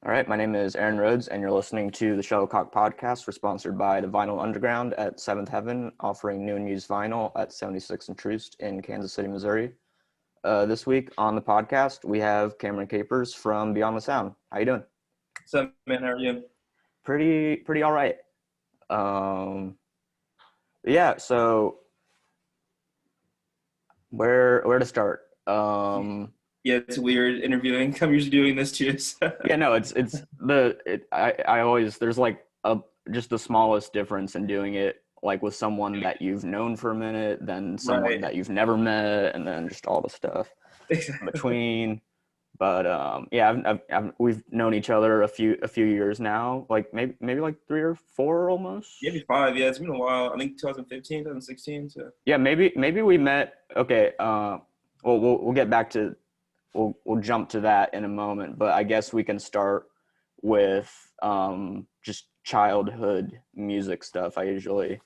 All right, my name is Aaron Rhodes, and you're listening to the Shuttlecock podcast. We're sponsored by the Vinyl Underground at Seventh Heaven, offering new and used vinyl at 76 and Troost in Kansas City, Missouri. This week on the podcast, we have Cameron Capers from Beyond the Sound. How you doing? What's up, man? How are you? Pretty all right. Yeah. So where to start? Yeah, it's weird interviewing. I'm usually doing this too. So. Yeah, no, I always there's like a just the smallest difference in doing it like with someone that you've known for a minute, then someone Right. that you've never met, and then just all the stuff in between. But yeah, we've known each other a few years now, like maybe like 3 or 4 almost. Maybe 5. Yeah, it's been a while. I think 2015, 2016. So. Yeah, maybe we met. Okay, well we'll get back to we'll jump to that in a moment, but I guess we can start with just childhood music stuff. I usually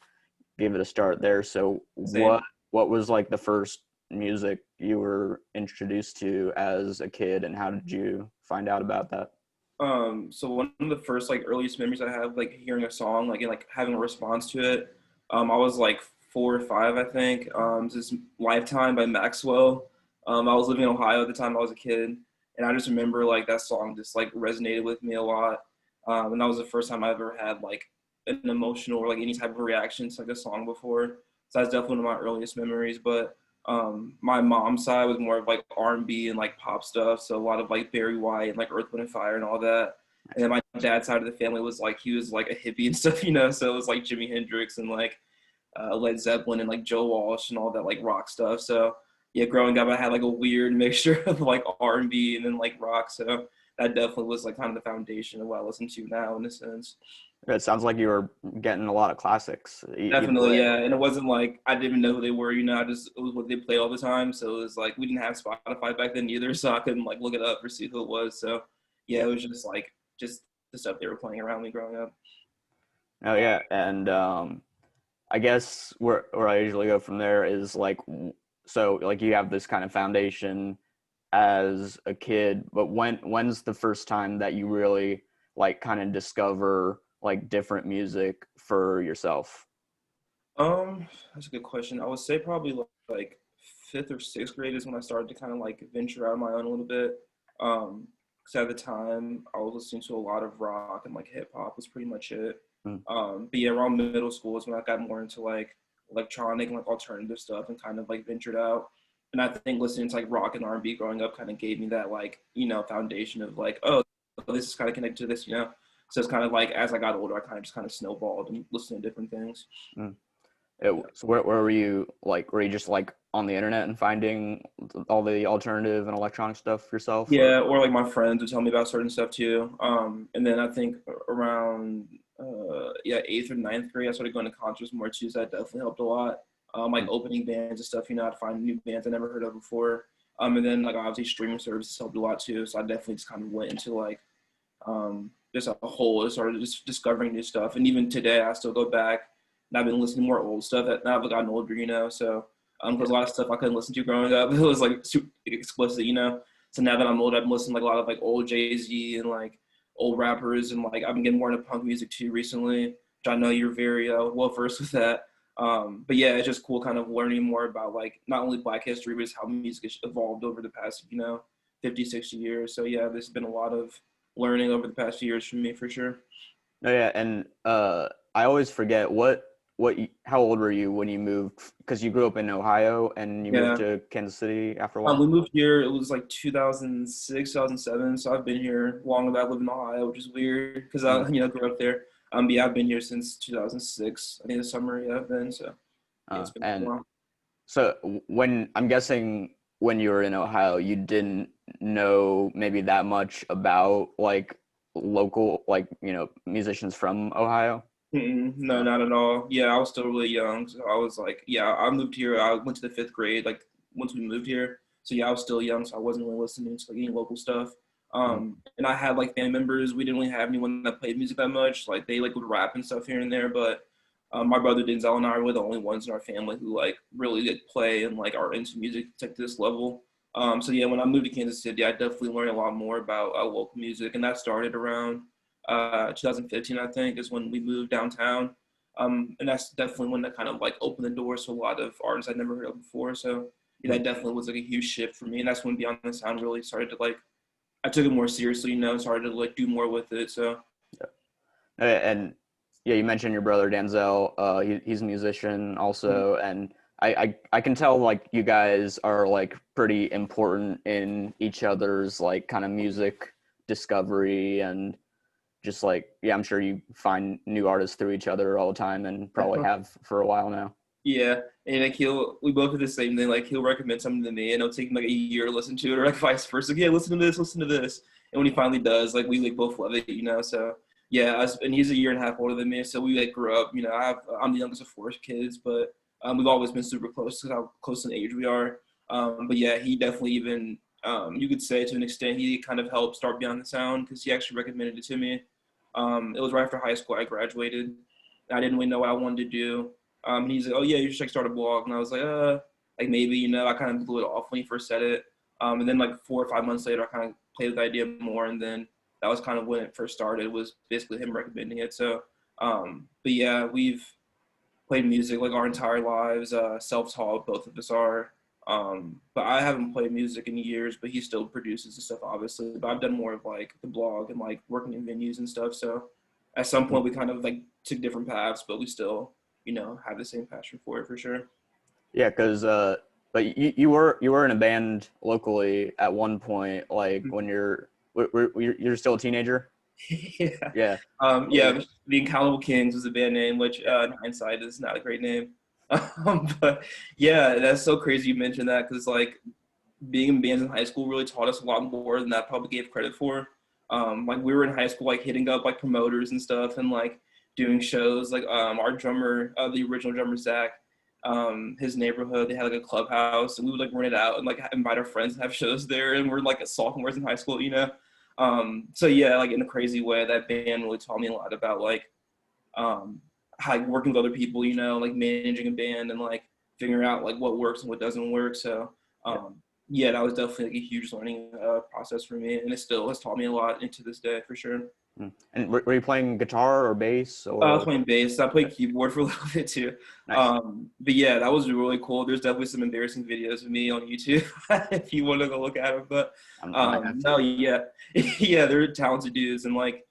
give it a start there. So Same. what was like the first music you were introduced to as a kid, and how did you find out about that? So one of the first like earliest memories I have, like hearing a song, like and like having a response to it. I was like 4 or 5, I think. This Lifetime by Maxwell. I was living in Ohio at the time I was a kid, and I just remember like that song just like resonated with me a lot. And that was the first time I ever had like an emotional or like any type of reaction to like a song before. So that's definitely one of my earliest memories. But my mom's side was more of like R&B and like pop stuff, so a lot of like Barry White and like Earth, Wind and Fire and all that. And then my dad's side of the family was like he was like a hippie and stuff, so it was like Jimi Hendrix and like Led Zeppelin and like Joe Walsh and all that like rock stuff. So yeah, growing up I had like a weird mixture of like R&B and then like rock. So that definitely was like kind of the foundation of what I listen to now in a sense. It sounds like you were getting a lot of classics either Definitely, way. yeah. And it wasn't like I didn't even know who they were, I just it was what they played all the time. So it was like we didn't have Spotify back then either, so I couldn't like look it up or see who it was. So yeah, Yeah. it was just like just the stuff they were playing around me growing up. Oh yeah, and I guess where I usually go from there is like, so like you have this kind of foundation as a kid, but when's the first time that you really like kind of discover like different music for yourself? That's a good question. I would say probably like fifth or sixth grade is when I started to kind of like venture out on my own a little bit. Because at the time I was listening to a lot of rock and like hip hop was pretty much it. Hmm. But yeah, around middle school is when I got more into like electronic and like alternative stuff and kind of like ventured out. And I think listening to like rock and R&B growing up kind of gave me that like foundation of like, oh, this is kind of connected to this. So it's kind of like as I got older, I kind of just kind of snowballed and listened to different things. Hmm. So where were you like? Were you just like on the internet and finding all the alternative and electronic stuff yourself, or? Yeah, or like my friends would tell me about certain stuff too. And then I think around eighth or ninth grade, I started going to concerts more too. So that definitely helped a lot. Like opening bands and stuff, I'd find new bands I never heard of before. And then like obviously streaming services helped a lot too. So I definitely just kind of went into like just a whole, started just discovering new stuff. And even today, I still go back and I've been listening to more old stuff that now I've gotten older. So because a lot of stuff I couldn't listen to growing up, it was like super explicit. So now that I'm old, I've been listening to like a lot of like old Jay-Z and like old rappers, and like I've been getting more into punk music too recently, which I know you're very well versed with that. But yeah, it's just cool kind of learning more about like not only Black history, but just how music has evolved over the past 50, 60 years. So yeah, there's been a lot of learning over the past few years for me for sure. Oh yeah, and I always forget how old were you when you moved? Because you grew up in Ohio and you moved Yeah. to Kansas City after a while. We moved here. It was like 2006, 2007. So I've been here longer than I live in Ohio, which is weird because Mm. I, grew up there. But yeah, I've been here since 2006. I think the summer, yeah, I've been. So yeah, it's been a And while. so when I'm guessing when you were in Ohio, you didn't know maybe that much about like local musicians from Ohio. No, No. not at all. Yeah, I was still really young. So I was like, yeah, I moved here. I went to the fifth grade, like once we moved here. So yeah, I was still young, so I wasn't really listening to like any local stuff. Mm. And I had like family members. We didn't really have anyone that played music that much. Like they like would rap and stuff here and there, but my brother Danzell and I were the only ones in our family who like really did play and like are into music to like this level. So yeah, when I moved to Kansas City, I definitely learned a lot more about local music, and that started around 2015, I think, is when we moved downtown. And that's definitely when that kind of like opened the doors to a lot of artists I'd never heard of before. So yeah, that definitely was like a huge shift for me, and that's when Beyond the Sound really started to like I took it more seriously, started to like do more with it. So And yeah, you mentioned your brother Danzell. He's a musician also, and I can tell like you guys are like pretty important in each other's like kind of music discovery, and just like, yeah, I'm sure you find new artists through each other all the time and probably have for a while now. yeah, and like we both do the same thing. Like he'll recommend something to me, and it'll take him like a year to listen to it, or like vice versa. Like, yeah, listen to this, listen to this. And when he finally does, like we like both love it. So yeah, and he's a year and a half older than me, so we like grew up. I'm the youngest of four kids, but we've always been super close because how close in age we are. But yeah, he definitely even you could say to an extent he kind of helped start Beyond the Sound because he actually recommended it to me. It was right after high school. I graduated. I didn't really know what I wanted to do. And he's like, "Oh yeah, you should like start a blog." And I was like maybe, I kind of blew it off when he first said it. And then like 4 or 5 months later, I kind of played with the idea more, and then that was kind of when it first started. Was basically him recommending it. So, but yeah, we've played music like our entire lives. Self-taught, both of us are. But I haven't played music in years, but he still produces the stuff, obviously. But I've done more of like the blog and like working in venues and stuff. So at some point we kind of like took different paths, but we still, have the same passion for it for sure. Yeah, because but you were in a band locally at one point, like when you're still a teenager. Yeah. Yeah. Yeah, the Incalibable Kings was a band name, which in hindsight is not a great name. But yeah, that's so crazy you mentioned that because like being in bands in high school really taught us a lot more than that probably gave credit for. Like we were in high school, like hitting up like promoters and stuff, and like doing shows. Like our drummer, the original drummer Zach, his neighborhood they had like a clubhouse, and we would like rent it out and like invite our friends and have shows there. And we're like sophomores in high school. So yeah, like in a crazy way, that band really taught me a lot about like how like, working with other people. Like managing a band and like figuring out like what works and what doesn't work. So yeah, that was definitely like a huge learning process for me, and it still has taught me a lot into this day for sure. And were you playing guitar or bass I was or? playing bass. I Okay. played keyboard for a little bit too. Nice. But yeah, that was really cool. There's definitely some embarrassing videos of me on YouTube if you want to go look at them. But I might have no, to. yeah, yeah, they're talented dudes, and like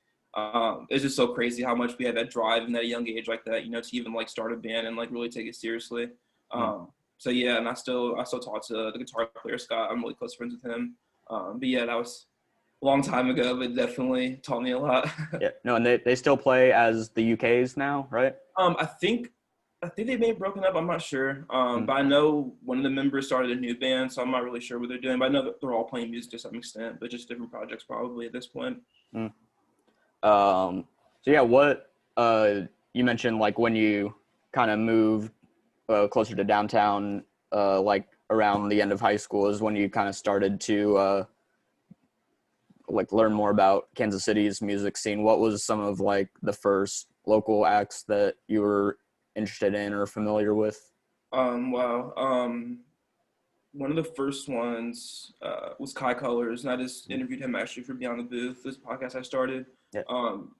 it's just so crazy how much we had that drive and at a young age like that, to even like start a band and like really take it seriously. Mm. So yeah, and I still talk to the guitar player Scott. I'm really close friends with him. But yeah, that was a long time ago, but definitely taught me a lot. Yeah. No, and they still play as the UK's now, right? I think they may have broken up. I'm not sure. Mm. But I know one of the members started a new band, so I'm not really sure what they're doing. But I know that they're all playing music to some extent, but just different projects probably at this point. Mm. So yeah, what you mentioned like when you kind of moved closer to downtown, like around the end of high school is when you kind of started to like learn more about Kansas City's music scene. What was some of like the first local acts that you were interested in or familiar with? Wow. One of the first ones was Kai Colors, and I just interviewed him actually for Beyond the Booth, this podcast I started. Yeah. Um,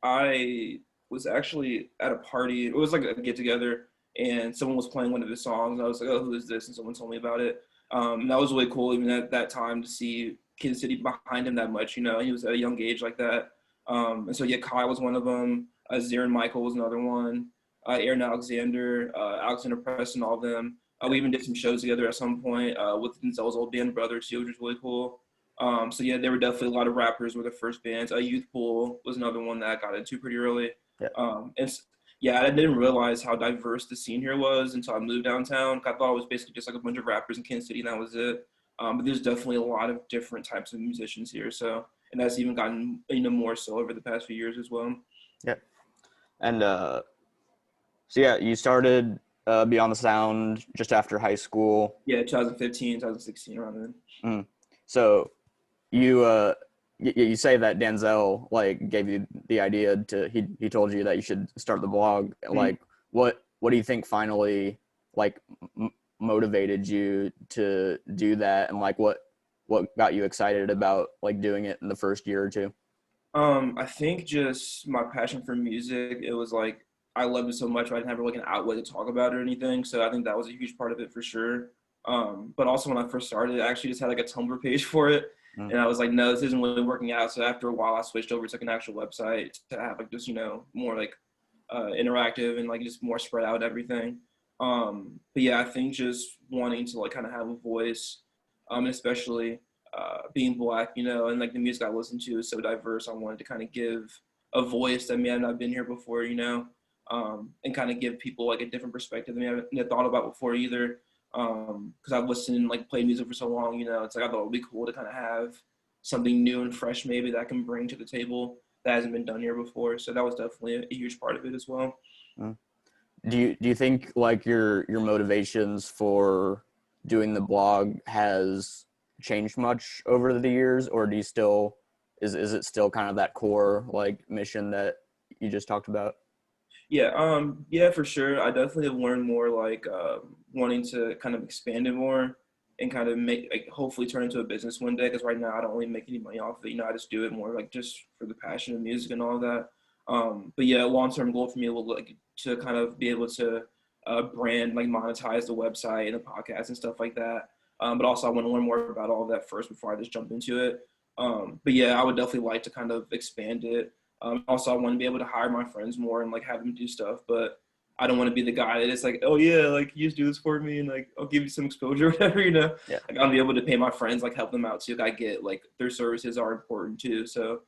I was actually at a party. It was like a get together, and someone was playing one of his songs. I was like, "Oh, who is this?" And someone told me about it. And that was really cool, even at that time, to see Kansas City behind him that much. He was at a young age like that. And so yeah, Kai was one of them. Zarin Michael was another one. Aaron Alexander, Alexander Preston, all of them. We even did some shows together at some point with Danzell's old band brother too, which was really cool. So yeah, there were definitely a lot of rappers were the first bands. Youth Pool was another one that I got into pretty early. Yeah. And yeah, I didn't realize how diverse the scene here was until I moved downtown. I thought it was basically just like a bunch of rappers in Kansas City, and that was it. But there's definitely a lot of different types of musicians here. So, and that's even gotten more so over the past few years as well. Yeah. And so yeah, you started Beyond the Sound just after high school. Yeah, 2015, 2016, around then. Mm. So you you say that Danzell like gave you the idea to he told you that you should start the blog. Mm-hmm. Like what do you think finally like motivated you to do that, and like what got you excited about like doing it in the first year or two? I think just my passion for music. It was like I loved it so much, but I didn't have like an outlet to talk about it or anything. So I think that was a huge part of it for sure. But also when I first started, I actually just had like a Tumblr page for it, Mm. and I was like, no, this isn't really working out. So after a while, I switched over to like an actual website to have like just more like interactive and like just more spread out everything. But yeah, I think just wanting to like kind of have a voice, especially being black, and like the music I listen to is so diverse. I wanted to kind of give a voice that may have not been here before, and kind of give people like a different perspective than I haven't thought about before either. Because I've listened and like played music for so long, it's like I thought it would be cool to kind of have something new and fresh maybe that I can bring to the table that hasn't been done here before. So that was definitely a huge part of it as well. Mm. Do you think like your motivations for doing the blog has changed much over the years, or do you still is it still kind of that core like mission that you just talked about? Yeah, for sure. I definitely have learned more like wanting to kind of expand it more and kind of make like hopefully turn into a business one day. Because right now I don't really make any money off of it. I just do it more like just for the passion of music and all of that. But yeah, a long-term goal for me will like to kind of be able to brand like monetize the website and the podcast and stuff like that. But also I want to learn more about all of that first before I just jump into it. But yeah, I would definitely like to kind of expand it. Also, I want to be able to hire my friends more and like have them do stuff, but I don't want to be the guy that is like, oh yeah, like you just do this for me and like I'll give you some exposure or whatever. Yeah. Like I'll be able to pay my friends, like help them out too. I get like their services are important too. So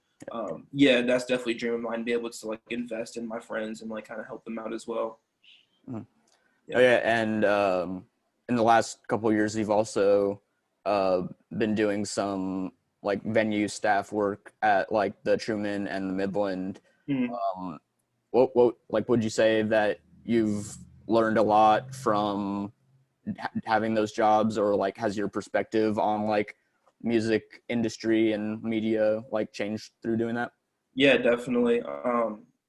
yeah, that's definitely a dream of mine, be able to like invest in my friends and like kind of help them out as well. Mm. Oh Yeah. yeah, and in the last couple of years, you've also been doing some like venue staff work at like the Truman and the Midland. Mhm. Um, what like would you say that you've learned a lot from having those jobs, or like has your perspective on like music industry and media like changed through doing that? Yeah, definitely.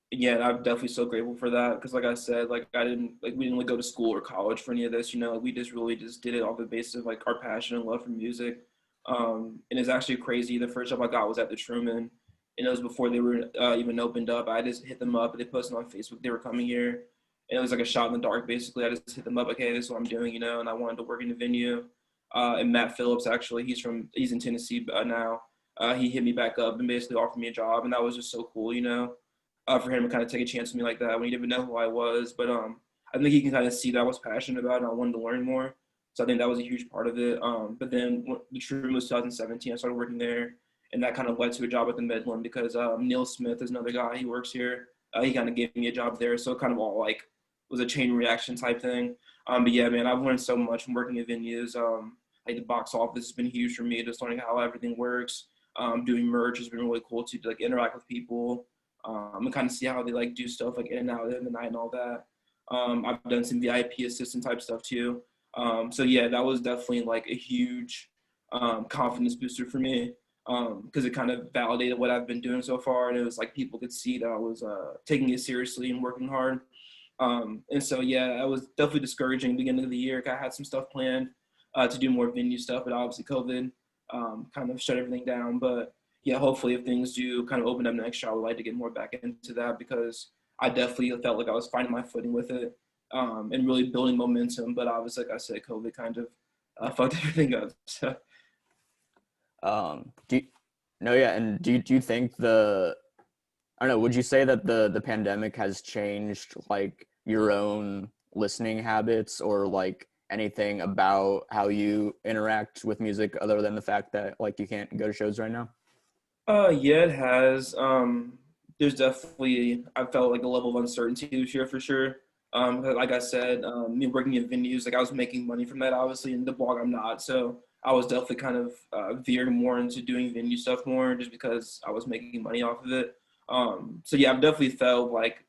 Yeah, and I'm definitely so grateful for that because, like I said, like we didn't like go to school or college for any of this. Like, we just really just did it off the basis of like our passion and love for music. And it's actually crazy. The first job I got was at the Truman, and it was before they were even opened up. I just hit them up. They posted on Facebook they were coming here, and it was like a shot in the dark. Basically, I just hit them up. Okay, this is what I'm doing, and I wanted to work in the venue. And Matt Phillips, actually, he's in Tennessee now. He hit me back up and basically offered me a job, and that was just so cool, for him to kind of take a chance on me like that when he didn't even know who I was. But I think he can kind of see that I was passionate about it and I wanted to learn more. So I think that was a huge part of it. But then the Truman was 2017. I started working there, and that kind of led to a job at the Midland because Neil Smith is another guy. He works here. He kind of gave me a job there, so it kind of all like was a chain reaction type thing. But yeah, man, I've learned so much from working at venues. Like the box office has been huge for me, just learning how everything works. Doing merch has been really cool to like interact with people and kind of see how they like do stuff like in and out in the night and all that. I've done some VIP assistant type stuff too. So yeah, that was definitely like a huge confidence booster for me because it kind of validated what I've been doing so far, and it was like people could see that I was taking it seriously and working hard. And so yeah, it was definitely discouraging beginning of the year. I had some stuff planned to do more venue stuff, but obviously COVID kind of shut everything down. But yeah, hopefully if things do kind of open up next year, I would like to get more back into that because I definitely felt like I was finding my footing with it and really building momentum. But obviously, like I said, COVID kind of fucked everything up. So Do you, no, yeah, and do you think I don't know, would you say that the pandemic has changed like your own listening habits, or like anything about how you interact with music other than the fact that like you can't go to shows right now? yeah, it has. There's definitely I felt like a level of uncertainty this year for sure. Like I said, me working in venues, like I was making money from that, obviously, in the blog I'm not. So I was definitely kind of veering more into doing venue stuff more, just because I was making money off of it. So yeah, I've definitely felt like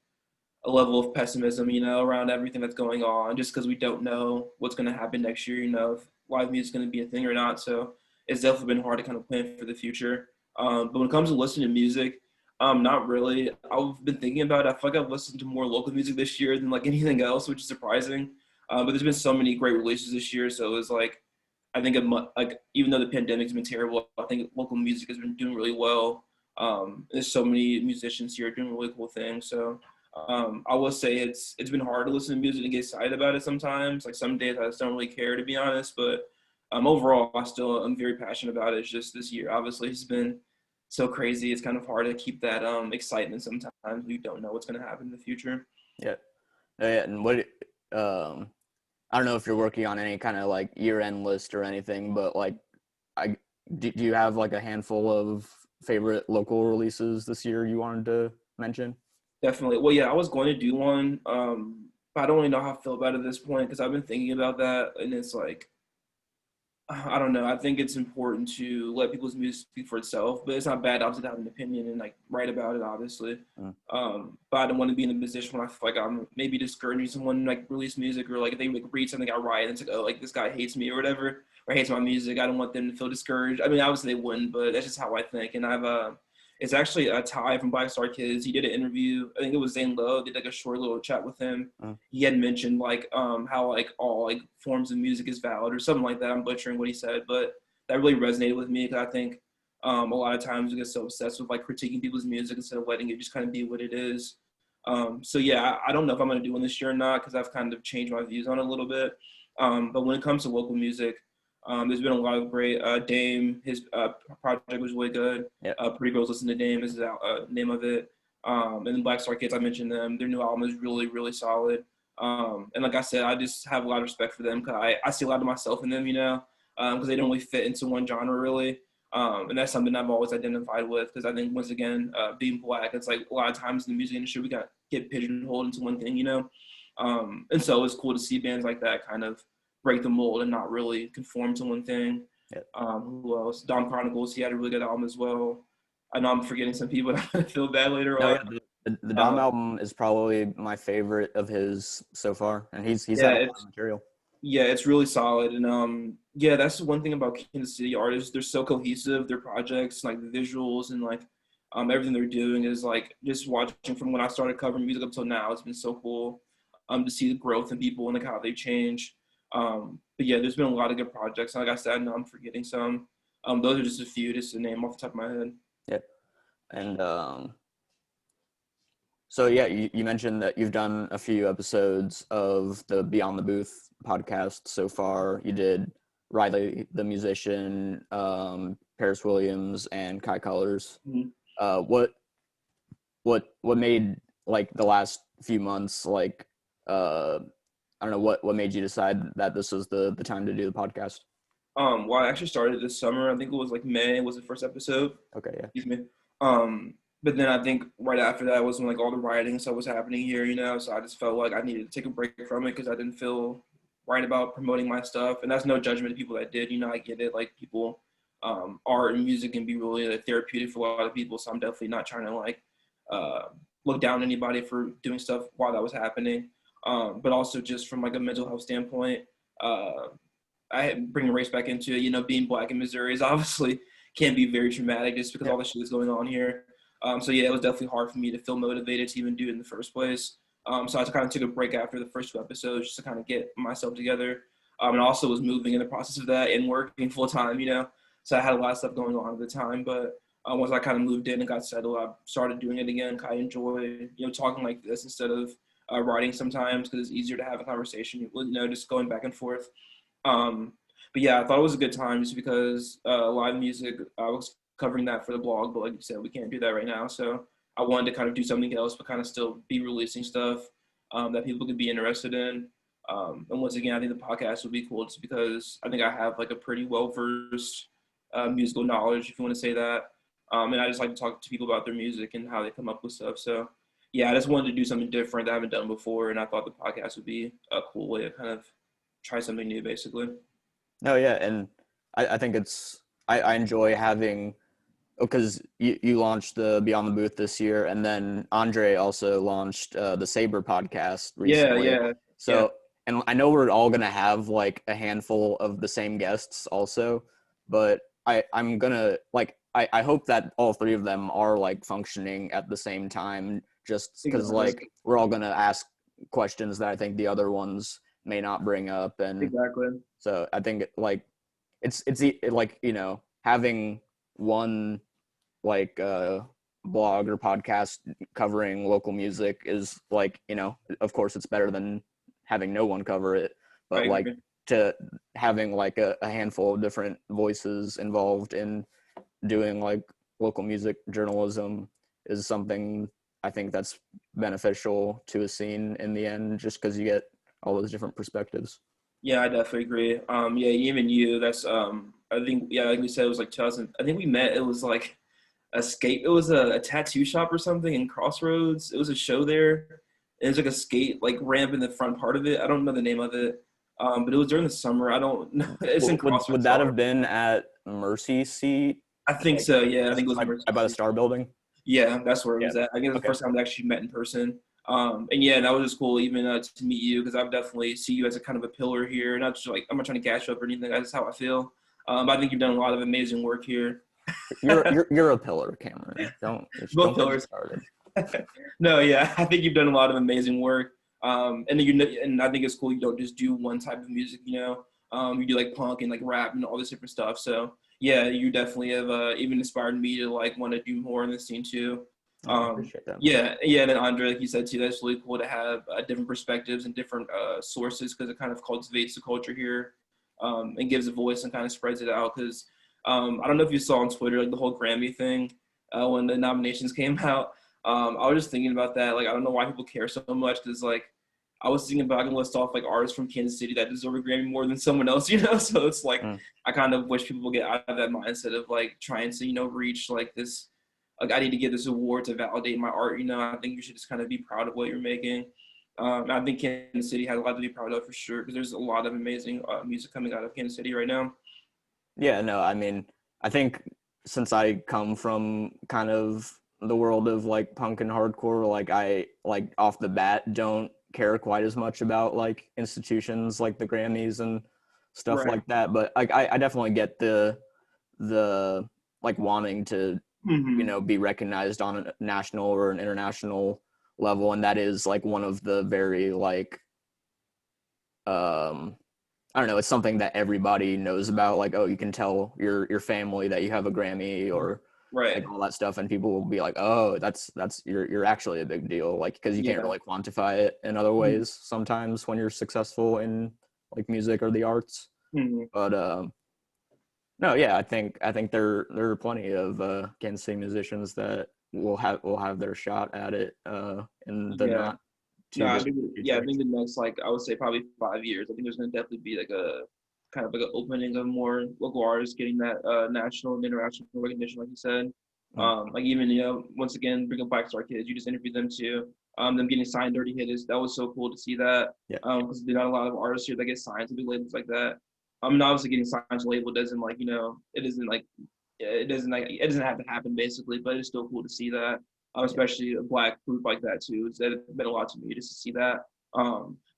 a level of pessimism, around everything that's going on, just because we don't know what's going to happen next year, if live music is going to be a thing or not. So it's definitely been hard to kind of plan for the future. But when it comes to listening to music, not really. I've been thinking about it. I feel like I've listened to more local music this year than like anything else, which is surprising. But there's been so many great releases this year, so it was like I think like even though the pandemic's been terrible, I think local music has been doing really well. There's so many musicians here doing really cool things. So I will say it's been hard to listen to music and get excited about it sometimes. Like some days I just don't really care, to be honest. But overall, I'm very passionate about it. It's just this year, obviously, it's been so crazy. It's kind of hard to keep that excitement sometimes. We don't know what's going to happen in the future. Yeah. Yeah. And what I don't know if you're working on any kind of like year-end list or anything, but like, do you have like a handful of favorite local releases this year you wanted to mention? Definitely. Well, yeah, I was going to do one, but I don't really know how I feel about it at this point because I've been thinking about that, and it's like I don't know. I think it's important to let people's music speak for itself, but it's not bad obviously to have an opinion and like write about it, obviously. Mm. But I don't want to be in a position where I feel like I'm maybe discouraging someone like release music or like if they like read something I write and it's like, oh, like this guy hates me or whatever, or hates my music. I don't want them to feel discouraged. I mean, obviously they wouldn't, but that's just how I think. And it's actually a Ty from Black Star Kids. He did an interview. I think it was Zane Lowe. Did like a short little chat with him. He had mentioned like how like all like forms of music is valid or something like that. I'm butchering what he said, but that really resonated with me because I think a lot of times we get so obsessed with like critiquing people's music instead of letting it just kind of be what it is. So yeah, I don't know if I'm gonna do one this year or not because I've kind of changed my views on it a little bit. But when it comes to local music, there's been a lot of great Dame. His project was really good. Yep. Pretty Girls Listen to Dame is the name of it. And then Black Star Kids, I mentioned them. Their new album is really, really solid. And like I said, I just have a lot of respect for them because I see a lot of myself in them, you know, because they don't really fit into one genre really. And that's something I've always identified with because I think once again, being Black, it's like a lot of times in the music industry we get pigeonholed into one thing, you know. And so it's cool to see bands like that kind of break the mold and not really conform to one thing. Yep. Who else? Don Chronicles, he had a really good album as well. I know I'm forgetting some people, but I'm gonna feel bad later No, on. yeah, the Dom album is probably my favorite of his so far, and he's Yeah, had a lot of material. yeah, it's really solid, and yeah, that's the one thing about Kansas City artists. They're so cohesive. Their projects, like the visuals and like everything they're doing is like just watching from when I started covering music up till now. It's been so cool to see the growth in people and like how they change. But yeah, there's been a lot of good projects. Like I said, I know I'm forgetting some. Those are just a few, just to name off the top of my head. Yeah, and so yeah, you mentioned that you've done a few episodes of the Beyond the Booth podcast so far. You did Riley the musician, Paris Williams, and Kai Colors. Mm-hmm. What made like the last few months like I don't know what made you decide that this was the time to do the podcast? Well, I actually started this summer. I think it was like May was the first episode. Okay, yeah. Excuse me. But then I think right after that was when like all the rioting stuff was happening here, you know. So I just felt like I needed to take a break from it because I didn't feel right about promoting my stuff. And that's no judgment to people that did. You know, I get it. Like people, art and music can be really like, therapeutic for a lot of people. So I'm definitely not trying to like look down on anybody for doing stuff while that was happening. But also just from like a mental health standpoint, I bring race back into it. You know, being Black in Missouri is obviously can be very traumatic just because all the shit that's going on here. So yeah, it was definitely hard for me to feel motivated to even do it in the first place. So I kind of took a break after the first two episodes just to kind of get myself together. And also was moving in the process of that and working full time, you know. So I had a lot of stuff going on at the time. But once I kind of moved in and got settled, I started doing it again. I enjoy, you know, talking like this instead of writing sometimes because it's easier to have a conversation, you know, just going back and forth. But yeah, I thought it was a good time just because live music, I was covering that for the blog, but like you said, we can't do that right now. So I wanted to kind of do something else, but kind of still be releasing stuff that people could be interested in. And once again, I think the podcast would be cool just because I think I have like a pretty well-versed musical knowledge, if you want to say that. And I just like to talk to people about their music and how they come up with stuff. So yeah, I just wanted to do something different that I haven't done before. And I thought the podcast would be a cool way to kind of try something new, basically. No, yeah, and I think I enjoy having because you launched the Beyond the Booth this year, and then Andre also launched the Saber podcast recently. Yeah. So, and I know we're all gonna have like a handful of the same guests also, but I'm gonna like I hope that all three of them are like functioning at the same time, just because like we're all gonna ask questions that I think the other ones may not bring up. And Exactly. so I think like like, you know, having one like blog or podcast covering local music is like, you know, of course it's better than having no one cover it, I but like agree. to having like a handful of different voices involved in doing like local music journalism is something I think that's beneficial to a scene in the end, just because you get all those different perspectives. Yeah, I definitely agree. Yeah, even you. That's I think yeah, like we said, it was like 2000. I think we met. It was like It was a tattoo shop or something in Crossroads. It was a show there. It was like a skate like ramp in the front part of it. I don't know the name of it, but it was during the summer. I don't know. It's in Would Crossroads. that So have been at Mercy Seat, I think like so. Yeah, I think it just was Mercy by the Seat. Star Building? Yeah, that's where it Yeah. was at. I think it was the Okay. first time we actually met in person. And yeah, that was just cool, even to meet you, because I definitely see you as a kind of a pillar here. Not just like I'm not trying to gas you up or anything. That's how I feel. But I think you've done a lot of amazing work here. You're a pillar, Cameron. Both Don't get me pillars. started. No, yeah, I think you've done a lot of amazing work. And I think it's cool you don't just do one type of music. You do like punk and like rap and all this different stuff. So yeah, you definitely have even inspired me to like want to do more in this scene too. Oh, I appreciate that, man. Yeah, and then Andre, like you said too, that's really cool to have different perspectives and different sources because it kind of cultivates the culture here and gives a voice and kind of spreads it out. Because I don't know if you saw on Twitter like the whole Grammy thing when the nominations came out. I was just thinking about that. Like, I don't know why people care so much. Because like, I was thinking about I can list off like artists from Kansas City that deserve a Grammy more than someone else. So it's like Mm. I kind of wish people would get out of that mindset of like trying to reach like this. Like, I need to get this award to validate my art. I think you should just kind of be proud of what you're making. I think Kansas City has a lot to be proud of for sure because there's a lot of amazing music coming out of Kansas City right now. Yeah, no, I mean, I think since I come from kind of the world of like punk and hardcore, like I like off the bat don't care quite as much about like institutions like the Grammys and stuff Right. like that. But like I definitely get the like wanting to, you Mm-hmm. know, be recognized on a national or an international level, and that is like one of the very like um I don't know, it's something that everybody knows about. Like, oh, you can tell your family that you have a Grammy or Right. like all that stuff, and people will be like, oh, that's you're actually a big deal. Like, because you can't Yeah. really quantify it in other ways sometimes when you're successful in like music or the arts. Mm-hmm. But no, yeah, I think there are plenty of Kansas City musicians that will have their shot at it in the Yeah. not No, too distant I future. think the next like I would say probably 5 years. I think there's gonna definitely be like a kind of like an opening of more local artists getting that national and international recognition, like you said. Mm, Like even once again bring up Black Star Kids. You just interviewed them too. Them getting signed Dirty Hit that was so cool to see that. yeah, Because there's not a lot of artists here that get signed to big labels like that. And obviously getting signed to a label doesn't like it isn't like it doesn't have to happen basically, but it's still cool to see that yeah, especially a black group like that too. That meant a lot to me just to see that.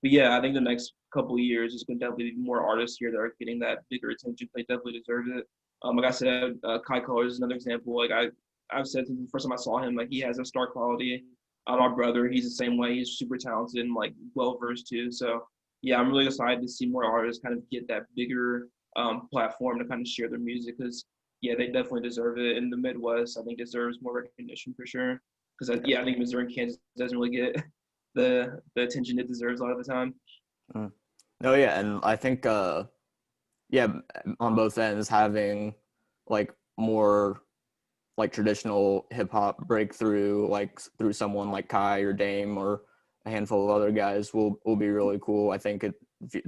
But yeah, I think the next couple of years there's going to definitely be more artists here that are getting that bigger attention. They definitely deserve it. Like I said, Kai Colors is another example. Like I've said since the first time I saw him, like he has a star quality. My brother, he's the same way. He's super talented and like well versed too. So yeah, I'm really excited to see more artists kind of get that bigger platform to kind of share their music because yeah, they definitely deserve it. In the Midwest, I think deserves more recognition for sure. Because yeah. yeah, I think Missouri and Kansas doesn't really get the attention it deserves a lot of the time. Mm. No, yeah, and I think yeah, on both ends having like more like traditional hip hop breakthrough like through someone like Kai or Dame or a handful of other guys will be really cool. I think it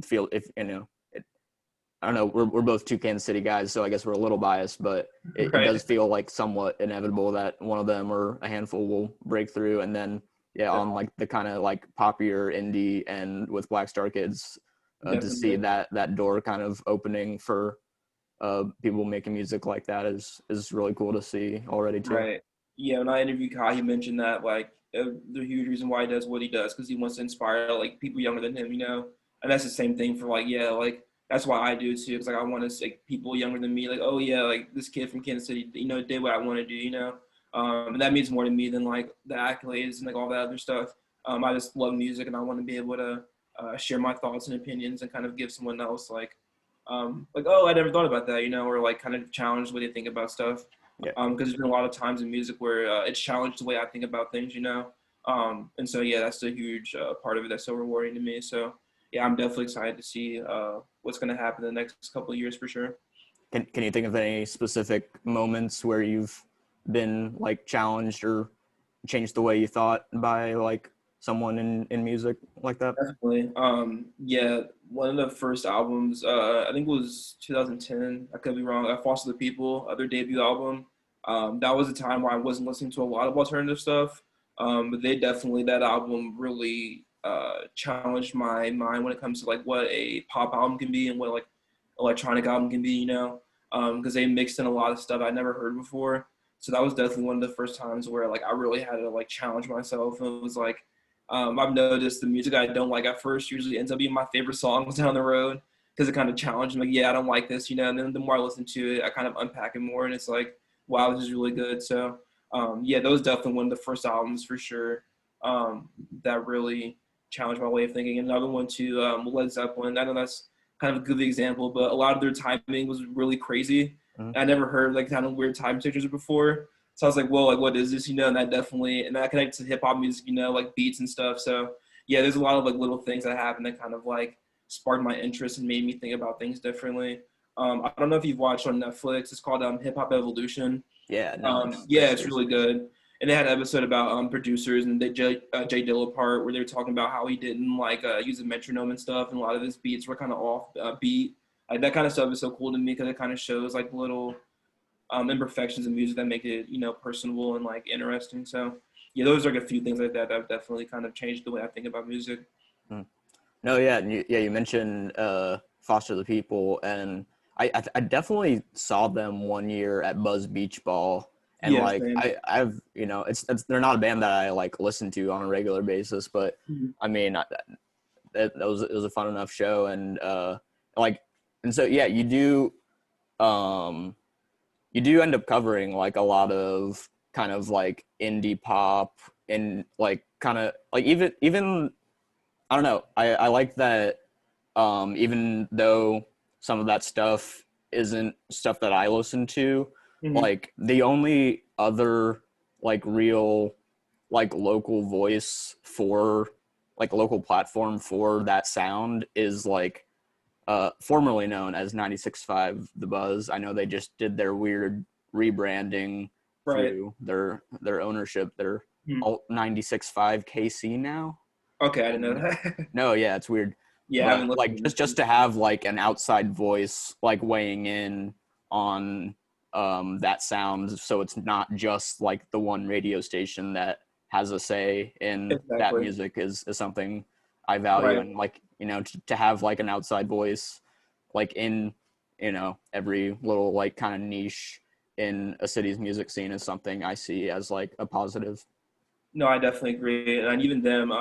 feel if you know it, I don't know, we're both two Kansas City guys, so I guess we're a little biased, but it Right. does feel like somewhat inevitable that one of them or a handful will break through. And then, yeah, on like the kind of like poppier indie and with Black Star Kids, to see Definitely. that door kind of opening for people making music like that is really cool to see already too. Right. Yeah, when I interviewed Kai, he mentioned that like the huge reason why he does what he does because he wants to inspire like people younger than him, and that's the same thing for like yeah, like that's why I do too. Because like I want to see like, people younger than me, like oh yeah, like this kid from Kansas City, did what I want to do. And that means more to me than like the accolades and like all that other stuff. I just love music and I want to be able to share my thoughts and opinions and kind of give someone else like, oh, I never thought about that, or like kind of challenge the way they think about stuff. Yeah. Because there's been a lot of times in music where it's challenged the way I think about things. And so yeah, that's a huge part of it that's so rewarding to me. So yeah, I'm definitely excited to see what's going to happen in the next couple of years for sure. Can you think of any specific moments where you've been like challenged or changed the way you thought by like someone in music like that? Definitely. Yeah, one of the first albums, I think it was 2010. I could be wrong. Foster the People, their debut album. That was a time where I wasn't listening to a lot of alternative stuff. But that album really challenged my mind when it comes to like what a pop album can be and what like electronic album can be. Because they mixed in a lot of stuff I'd never heard before. So that was definitely one of the first times where like I really had to like challenge myself. And it was like I've noticed the music I don't like at first usually ends up being my favorite songs down the road because it kind of challenged me. Like, yeah, I don't like this. And then the more I listen to it, I kind of unpack it more, and it's like, wow, this is really good. So, yeah, that was definitely one of the first albums for sure that really challenged my way of thinking. And another one too, Led Zeppelin. I know that's kind of a good example, but a lot of their timing was really crazy. Mm-hmm. I never heard like kind of weird time signatures before. So I was like, whoa, like what is this? And that connects to hip hop music, like beats and stuff. So yeah, there's a lot of like little things that happen that kind of like sparked my interest and made me think about things differently. I don't know if you've watched on Netflix. It's called Hip Hop Evolution. Yeah, no, Yeah, it's really good. And they had an episode about producers and the Jay Dilla part where they were talking about how he didn't like use a metronome and stuff, and a lot of his beats were kind of off beat. Like that kind of stuff is so cool to me because it kind of shows like little imperfections in music that make it personable and like interesting. So yeah, those are like a few things like that that have definitely kind of changed the way I think about music. No, yeah, you mentioned Foster the People, and I definitely saw them one year at Buzz Beach Ball, and Yeah, like same. I've it's they're not a band that I like listen to on a regular basis, but Mhm. I mean it was a fun enough show, and like and so yeah, you do end up covering like a lot of kind of like indie pop and like kind of like even I don't know. I like that even though some of that stuff isn't stuff that I listen to, Mhm. like the only other like real like local voice for like local platform for that sound is like formerly known as 96.5 The Buzz. I know they just did their weird rebranding Right. through their ownership. They're Mhm. all 96.5 KC now. Okay, I didn't know And that. no, yeah, it's weird. Yeah, I But haven't like listened just to have like an outside voice like weighing in on that sound, so it's not just like the one radio station that has a say in that exactly. music is something I value, Right. and like to have like an outside voice like in every little like kind of niche in a city's music scene is something I see as like a positive. No, I definitely agree, and even them,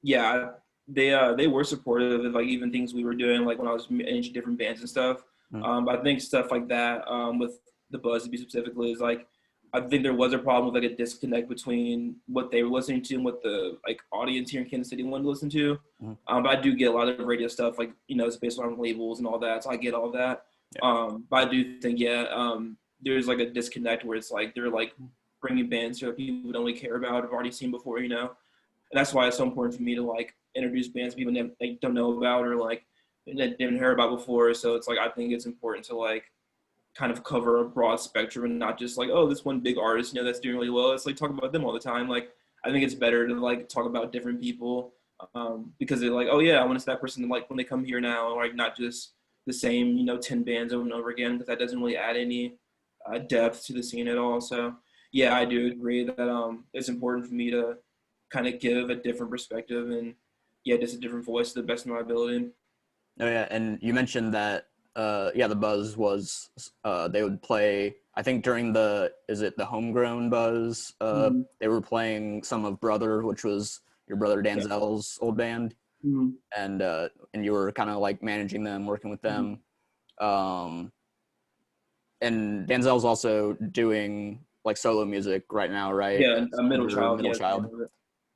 yeah, they were supportive of like even things we were doing, like when I was in different bands and stuff. Mm, But I think stuff like that, with the Buzz to be specifically, is like I think there was a problem with like a disconnect between what they were listening to and what the like audience here in Kansas City wanted to listen to. mm, But I do get a lot of radio stuff, like it's based on labels and all that, so I get all that. yeah. But I do think, yeah, there's like a disconnect where it's like they're like bringing bands to people who don't really care about, have already seen before. And that's why it's so important for me to like introduce bands people they don't know about or like that didn't hear about before. So it's like I think it's important to like kind of cover a broad spectrum and not just like, oh, this one big artist, that's doing really well. It's like talk about them all the time. Like I think it's better to like talk about different people because they're like, oh yeah, I want to see that person like when they come here now, like not just the same 10 bands over and over again, because that doesn't really add any depth to the scene at all. So yeah, I do agree that it's important for me to kind of give a different perspective and yeah, just a different voice to the best of my ability. Oh yeah, and you mentioned that yeah, the Buzz was they would play. I think during the Homegrown Buzz, Mm-hmm. they were playing some of Brother, which was your brother Yeah. Danzell's old band, Mm-hmm. and you were kind of like managing them, working with Mm-hmm. them. Um, and Danzell's also doing like solo music right now, right? Yeah, As a middle under child. Middle Yeah, that's the name Child. of it.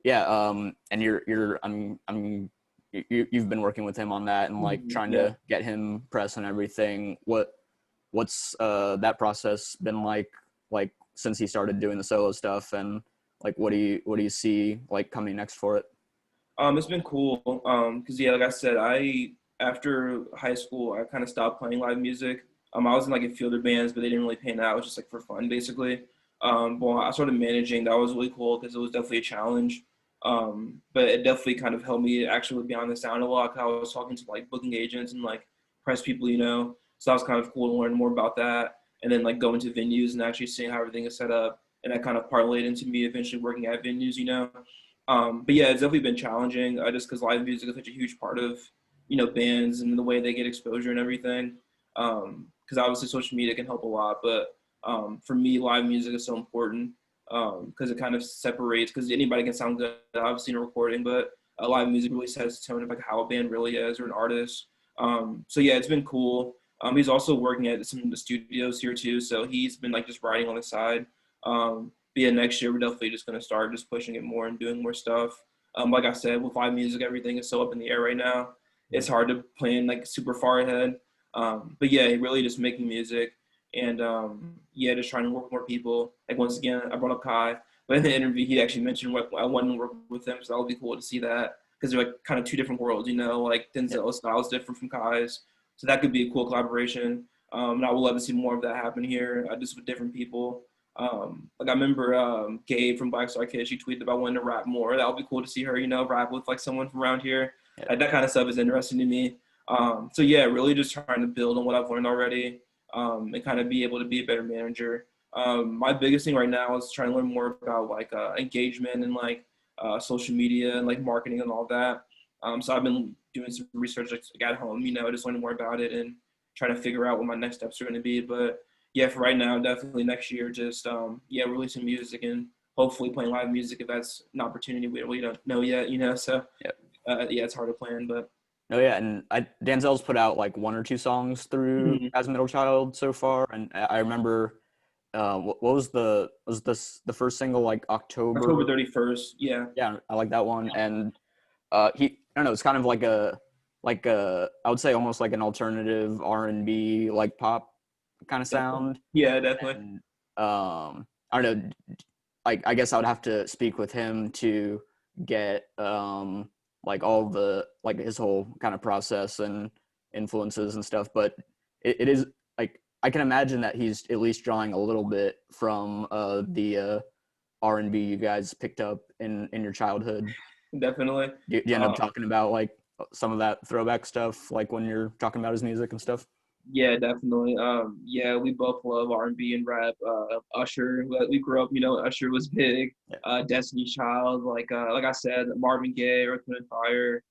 Yeah, and you're I'm you've been working with him on that and like trying Yeah. to get him press and everything. What's that process been like since he started doing the solo stuff, and like what do you see like coming next for it? It's been cool. Cause yeah, like I said, after high school, I kind of stopped playing live music. I was in like a fielder bands, but they didn't really pan out. It was just like for fun, basically. But I started managing. That was really cool because it was definitely a challenge. But it definitely kind of helped me actually beyond the sound a lot. 'Cause I was talking to like booking agents and like press people, you know. So that was kind of cool to learn more about that. And then like going to venues and actually seeing how everything is set up. And that kind of parlayed into me eventually working at venues, you know. But yeah, it's definitely been challenging just because live music is such a huge part of, you know, bands and the way they get exposure and everything. Because obviously social media can help a lot, but for me, live music is so important because it kind of separates, because anybody can sound good, obviously, in a recording, but live music really sets the tone of like how a band really is or an artist. So yeah, it's been cool. He's also working at some of the studios here too, so he's been like just writing on the side. But yeah, next year we're definitely just gonna start just pushing it more and doing more stuff. Like I said, with live music, everything is so up in the air right now. It's hard to plan like super far ahead. But yeah, really just making music and yeah, just trying to work with more people. Like once again, I brought up Kai, but in the interview he actually mentioned what I wanted to work with him, so that would be cool to see that because they're like kind of two different worlds, you know. Like Yeah. Danzell's style is different from Kai's, so that could be a cool collaboration. And I would love to see more of that happen here, just with different people. Like I remember Gabe from Black Star Kids, she tweeted about wanting to rap more. That would be cool to see her, you know, rap with like someone from around here. Yeah. That kind of stuff is interesting to me. So yeah, really just trying to build on what I've learned already and kind of be able to be a better manager. My biggest thing right now is trying to learn more about like engagement and like social media and like marketing and all that. So I've been doing some research like at home, you know, just learning more about it and trying to figure out what my next steps are going to be. But yeah, for right now, definitely next year, just yeah, releasing music and hopefully playing live music if that's an opportunity we don't know yet, you know. So Yeah. yeah, it's hard to plan, but No, yeah, and Danzell's put out like one or two songs through Mhm. as Middle Child so far, and I remember what was this the first single like October October? 31st. Yeah, Yeah, I like that one, and I don't know, it's kind of like a I would say almost like an alternative R&B like pop kind of definitely. sound, Yeah, definitely. and I don't know, I guess I would have to speak with him to get like all the like his whole kind of process and influences and stuff. But it is like I can imagine that he's at least drawing a little bit from the R&B you guys picked up in your childhood. Definitely. Do you end up Um, talking about like some of that throwback stuff, like when you're talking about his music and stuff? yeah, definitely. Yeah, we both love R&B and rap. Usher, we grew up, you know, Usher was big. Yeah. Destiny's Child, like I said, Marvin Gaye, Earth, Wind and Fire,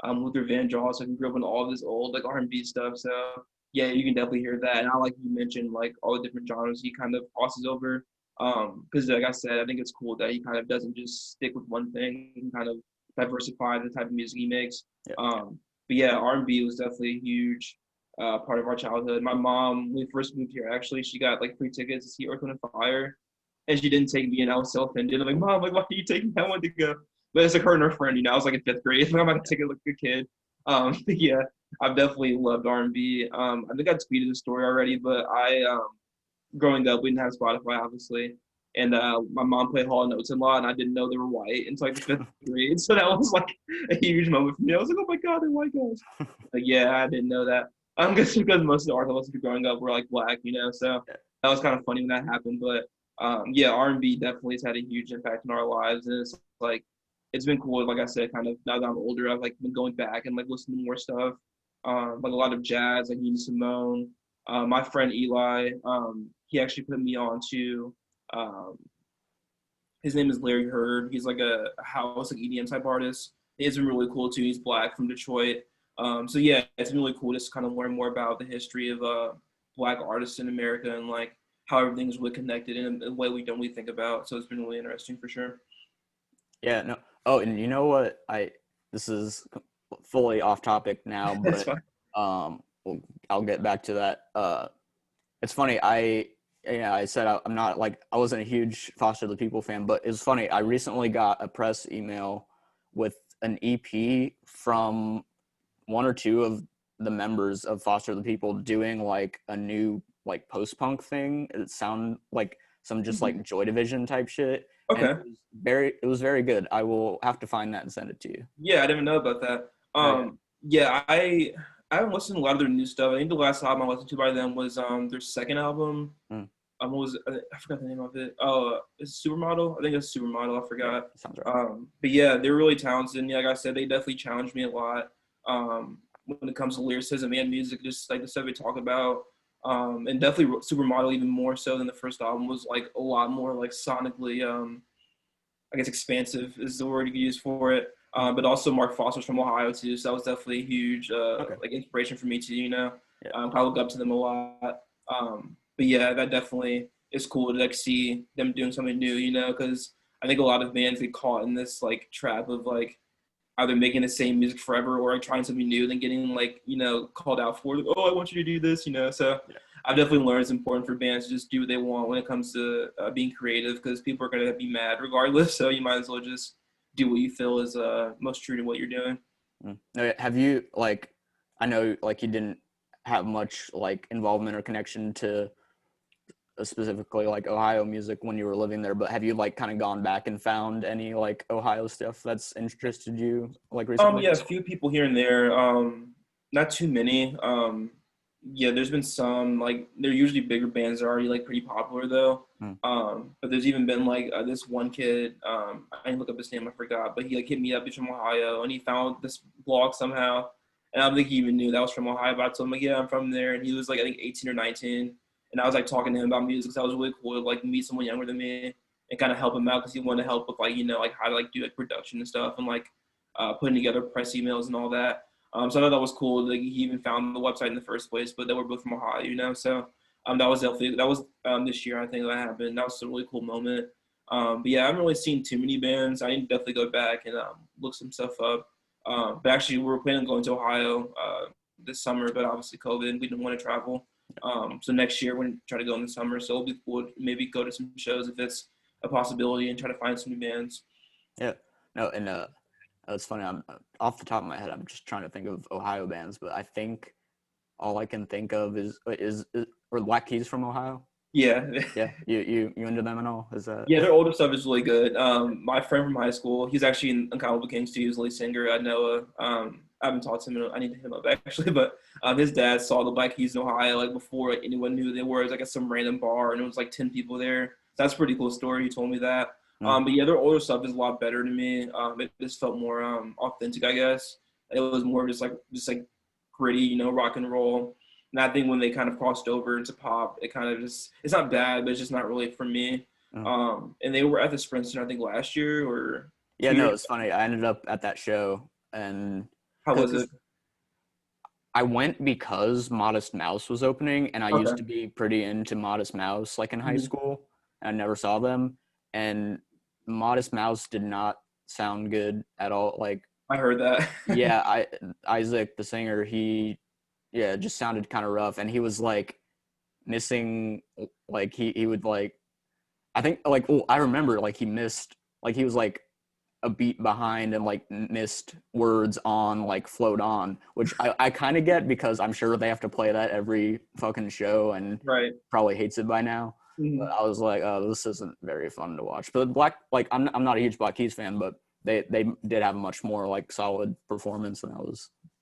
Luther Vandross. Like we grew up on all this old like R&B stuff. So yeah, you can definitely hear that. And I like you mentioned like all the different genres he kind of crosses over. Because like I said, I think it's cool that he kind of doesn't just stick with one thing. He can kind of diversify the type of music he makes. Yeah. But yeah, R&B was definitely huge part of our childhood. My mom, when we first moved here, actually, she got like free tickets to see Earth, Wind and Fire, and she didn't take me, and I was so offended. I'm like, Mom, like, why are you taking me? I wanted to go, but it's like her and her friend. You know, I was like in fifth grade. I'm not gonna take it like a kid. But yeah, I've definitely loved R&B. I think I tweeted the story already, but I growing up, we didn't have Spotify, obviously. And my mom played Hall and Notes a lot, and I didn't know they were white until like the fifth grade. So that was like a huge moment for me. I was like, oh my God, they're white guys. Like, yeah, I didn't know that. I'm guessing because most of the artists I listened to growing up were like black, you know. So that was kind of funny when that happened. But yeah, R&B definitely has had a huge impact in our lives, and it's like it's been cool. Like I said, kind of now that I'm older, I've like been going back and like listening to more stuff, like a lot of jazz, like Nina Simone. My friend Eli, he actually put me on to. Um, his name is Larry Hurd. He's like a house like EDM type artist. He's been really cool too. He's black from Detroit. So yeah, it's been really cool to just kind of learn more about the history of black artists in America and like how everything's really connected in a way we don't really think about. So it's been really interesting for sure. Yeah, no. Oh, and you know what? This is fully off topic now, That's but fine. well, I'll get back to that. It's funny. I said I'm not like I wasn't a huge Foster the People fan, but it's funny. I recently got a press email with an EP from one or two of the members of Foster the People doing like a new like post-punk thing. It sounded like some just like Joy Division type shit, and Okay. it was very good. I will have to find that and send it to you. Yeah, I didn't know about that. Oh yeah. Yeah, I haven't listened to a lot of their new stuff. I think the last album I listened to by them was their second album. Mm. What was it? I forgot the name of it. Oh, it's Supermodel. I think it's Supermodel. I Yeah, forgot. sounds right. But yeah, they're really talented. And yeah, like I said, they definitely challenged me a lot. When it comes to lyricism and music, just like the stuff we talk about. And definitely Supermodel even more so than the first album was like a lot more like sonically I guess expansive is the word you could use for it. But also Mark Foster's from Ohio too, so that was definitely a huge Okay. like inspiration for me too. You know, Yeah. I look up to them a lot. But yeah, that definitely is cool to like see them doing something new. You know, because I think a lot of bands get caught in this like trap of like either making the same music forever or like trying something new, then getting like called out for like, oh, I want you to do this. You know, so Yeah. I've definitely learned it's important for bands to just do what they want when it comes to being creative because people are going to be mad regardless. So you might as well just do what you feel is most true to what you're doing. Have you like? I know like you didn't have much like involvement or connection to specifically like Ohio music when you were living there, but have you like kind of gone back and found any like Ohio stuff that's interested you like recently? Yeah, a few people here and there. Not too many. Yeah, there's been some like they're usually bigger bands that are already like pretty popular though. Hmm. But there's even been like this one kid. I didn't look up his name. I forgot. But he like hit me up. He's from Ohio, and he found this blog somehow. And I don't think he even knew that was from Ohio. But I told him like, yeah, I'm from there. And he was like I think 18 or 19. And I was like talking to him about music. So that was really cool to like meet someone younger than me and kind of help him out because he wanted to help with like like how to like do like production and stuff and like putting together press emails and all that. So I thought that was cool. Like he even found the website in the first place, but they were both from Ohio, you know. So that was definitely this year I think that happened. That was a really cool moment. But yeah, I haven't really seen too many bands. I need to definitely go back and look some stuff up. But actually, we were planning on going to Ohio this summer, but obviously COVID, we didn't want to travel. So next year we're gonna try to go in the summer. So it'll be cool to maybe go to some shows if it's a possibility and try to find some new bands. Yeah. No, and it's funny. I'm off the top of my head. I'm just trying to think of Ohio bands, but I think all I can think of is or Black Keys from Ohio. Yeah. Yeah, you into them at all? Is that? Yeah, their older stuff is really good. My friend from high school, he's actually in Untitled Kings too. He's the lead singer. I know. I haven't talked to him. I need to hit him up actually. But his dad saw the Black Keys in Ohio like before like, anyone knew who they were. It was like at some random bar, and it was like 10 people there. So that's a pretty cool story. He told me that. Mm. But yeah, their older stuff is a lot better to me. It just felt more authentic, I guess. It was more just like gritty, rock and roll. And I think when they kind of crossed over into pop, it kind of just it's not bad, but it's just not really for me. And they were at the Sprint Center, I think last year or Yeah, 2 years no, ago. it's funny. I ended up at that show, and How was because it? I went because Modest Mouse was opening, and I used Okay. to be pretty into Modest Mouse like in high Mhm. school. And I never saw them, and Modest Mouse did not sound good at all. Like, I heard that. yeah, Isaac, the singer, yeah, it just sounded kind of rough, and he was like missing, like he would like, I think like, oh, I remember like he missed, like he was like a beat behind and like missed words on like float on, which I kind of get because I'm sure they have to play that every fucking show and Right. probably hates it by now. But Mhm. I was like, oh, this isn't very fun to watch. But Black, like I'm not a huge Black Keys fan, but they did have a much more like solid performance, and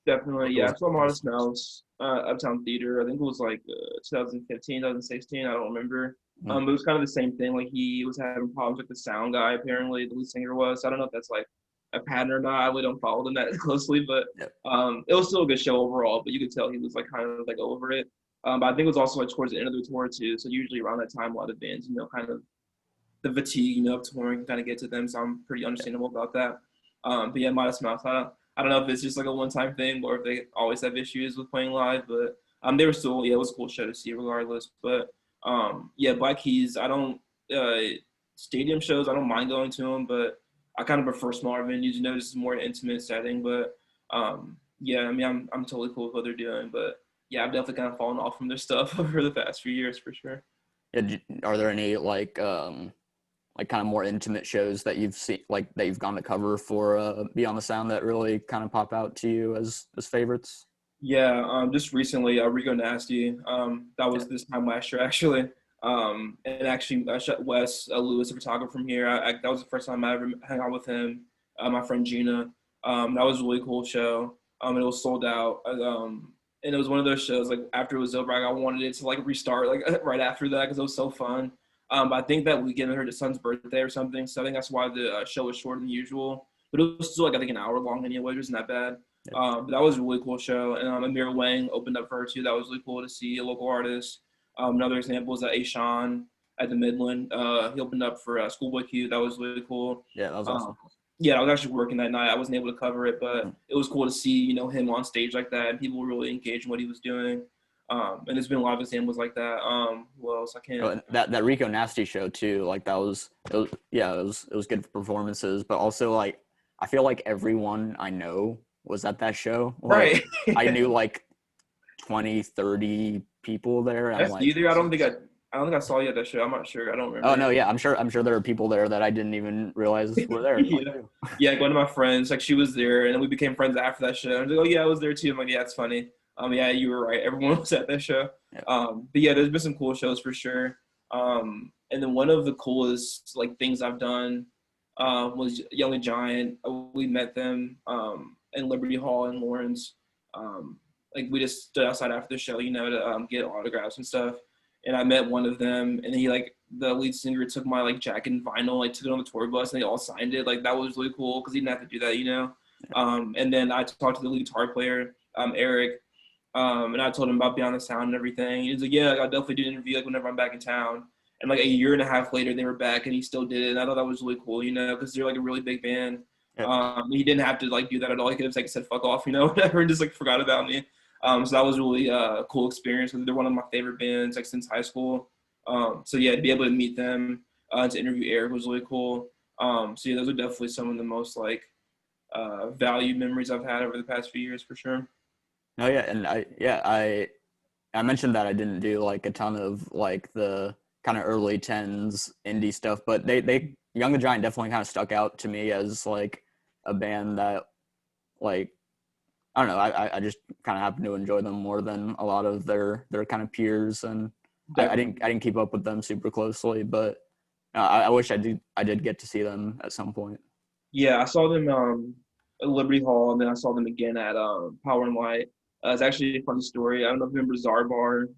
Definitely. it Yeah, was I saw nice. Modest Mouse Uptown Theater. I think it was like 2015, 2016. I don't remember. Mm. It was kind of the same thing. Like he was having problems with the sound guy. Apparently, the lead singer was. I don't know if that's like a pattern or not. I really don't follow them that closely, but Yep. it was still a good show overall. But you could tell he was like kind of like over it. But I think it was also like towards the end of the tour too. So usually around that time, a lot of bands, kind of the fatigue, of touring can kind of get to them. So I'm pretty understandable about that. But yeah, Modest Mouse. I don't know if it's just like a one-time thing or if they always have issues with playing live, but they were still it was a cool show to see regardless. But yeah, Black Keys. I don't stadium shows. I don't mind going to them, but I kind of prefer smaller venues. This is more an intimate setting. But yeah, I mean, I'm totally cool with what they're doing. But yeah, I've definitely kind of fallen off from their stuff over the past few years for sure. Yeah, are there any like kind of more intimate shows that you've seen, like that you've gone to cover for Beyond the Sound that really kind of pop out to you as favorites? Yeah, just recently, Rico Nasty. That was this time last year, actually. And actually, Wes Lewis, a photographer from here. That was the first time I ever hung out with him. My friend Gina. That was a really cool show. And it was sold out. And it was one of those shows. Like after it was over, I wanted it to like restart like right after that because it was so fun. But I think that weekend I heard his son's birthday or something, so I think that's why the show was shorter than usual. But it was still like I think an hour long anyway. It wasn't that bad. But that was a really cool show. And Amir Wang opened up for her too. That was really cool to see a local artist. Another example is Ashawn at the Midland. He opened up for Schoolboy Q. That was really cool. Yeah, that was awesome. Yeah, I was actually working that night. I wasn't able to cover it, but it was cool to see, him on stage like that, and people were really engaged in what he was doing. And there's been a lot of examples like that. Who else? I can't. Oh, that Rico Nasty show too. Like that was it was good performances, but also like I feel like everyone I know was at that show. Like, Right. I knew like 20, 30 people there. That's like, you there. I don't think I saw you at that show. I'm not sure. I don't remember. Oh no, yeah, I'm sure there are people there that I didn't even realize were there. Yeah, one of my friends, like she was there, and then we became friends after that show. I was like, oh yeah, I was there too. I'm like, yeah, it's funny. Yeah, you were right. Everyone was at that show. Yeah. But yeah, there's been some cool shows for sure. And then one of the coolest like things I've done was Young and Giant. We met them in Liberty Hall in Lawrence. Like we just stood outside after the show, to get autographs and stuff. And I met one of them, and he the lead singer took my like jacket and vinyl, like took it on the tour bus, and they all signed it. Like that was really cool because he didn't have to do that, Yeah. And then I talked to the lead guitar player, Eric, and I told him about Beyond the Sound and everything. He was like, "Yeah, I'll definitely do an interview like whenever I'm back in town." And like a year and a half later, they were back, and he still did it. And I thought that was really cool, because they're like a really big band. Yeah. He didn't have to like do that at all. He could have like said "fuck off," whatever, and just like forgot about me. So that was really a cool experience. They're one of my favorite bands like since high school. So yeah, to be able to meet them, to interview Eric was really cool. So yeah, those are definitely some of the most like valued memories I've had over the past few years for sure. No, yeah, and I mentioned that I didn't do like a ton of like the kind of early tens indie stuff, but they Young the Giant definitely kind of stuck out to me as like a band that like I don't know, I just kind of happen to enjoy them more than a lot of their kind of peers, and I didn't keep up with them super closely, but I wish I did get to see them at some point. Yeah, I saw them at Liberty Hall, and then I saw them again at Power and Light. It's actually a funny story. I don't know if you remember Czar Bar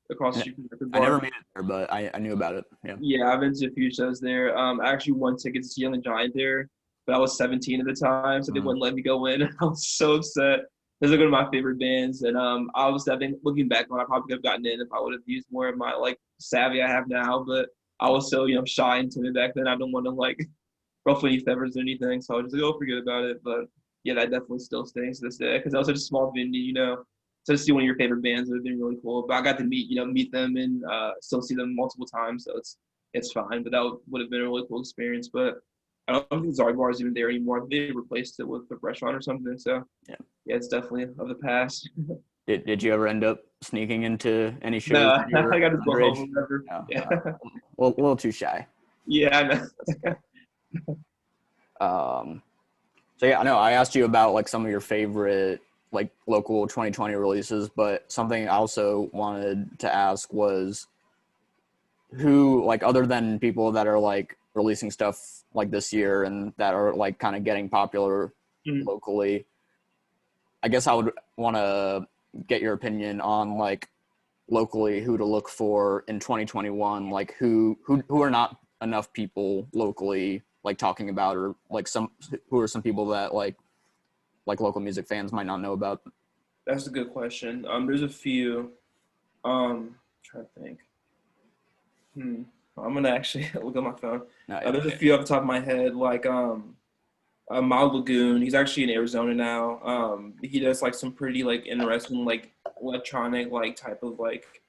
across the street from Record Bar. I never made it there, but I knew about it. Yeah. Yeah, I've been to a few shows there. I actually won tickets to see Young and Giant there, but I was 17 at the time, so they wouldn't let me go in. I was so upset. Those are one of my favorite bands, and I think looking back on, I probably could have gotten in if I would have used more of my like savvy I have now. But I was so shy and timid back then. I don't want to like ruffle any feathers or anything, so I was just like, oh, forget about it. But yeah, that definitely still stings to this day because that was such a small venue, So to see one of your favorite bands would have been really cool. But I got to meet them and still see them multiple times, so it's fine. But that would have been a really cool experience. But I don't think Czar Bar is even there anymore. They replaced it with a restaurant or something. So yeah, it's definitely of the past. Did you ever end up sneaking into any shows? No, I got to go home or whatever. No, yeah. A little too shy. Yeah, I know. So yeah, I know I asked you about like some of your favorite like local 2020 releases, but something I also wanted to ask was who, like, other than people that are like releasing stuff like this year and that are like kind of getting popular locally, I guess I would want to get your opinion on like locally who to look for in 2021, like who are not enough people locally like talking about, or like who are some people that like local music fans might not know about. That's a good question. There's a few. I'm trying to think. I'm gonna actually look at my phone. There's a few off the top of my head, like Mild Lagoon. He's actually in Arizona now. He does like some pretty like interesting like electronic like type of like